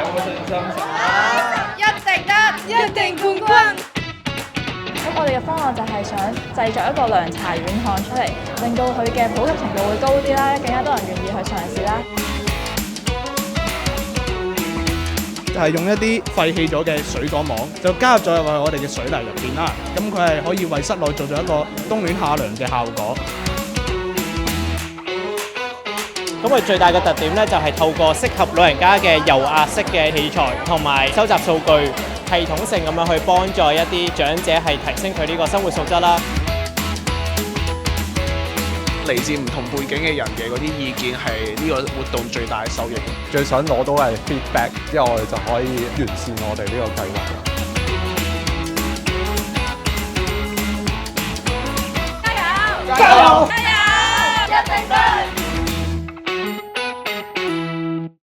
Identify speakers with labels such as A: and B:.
A: 有冇信心？
B: 一定得，一定冠軍。
C: 咁我哋嘅方案就係想製作一個涼茶軟項出嚟，令到佢嘅普及程度會高啲啦，更加多人願意去嘗試啦。
D: 就係用一啲廢棄咗嘅水果網，就加入咗入去我哋嘅水泥入邊啦。咁佢係可以為室內做咗一個冬暖夏涼嘅效果。
E: 咁佢最大嘅特點咧，就係透過適合老人家嘅油壓式嘅器材，同埋收集數據，系統性咁樣去幫助一啲長者係提升佢呢個生活素質啦。
F: 嚟自唔同背景嘅人嘅嗰啲意見係呢個活動最大嘅收益。
G: 最想攞到係 feedback，之後我哋就可以完善我哋呢個計劃。
B: 加油！加油！加油！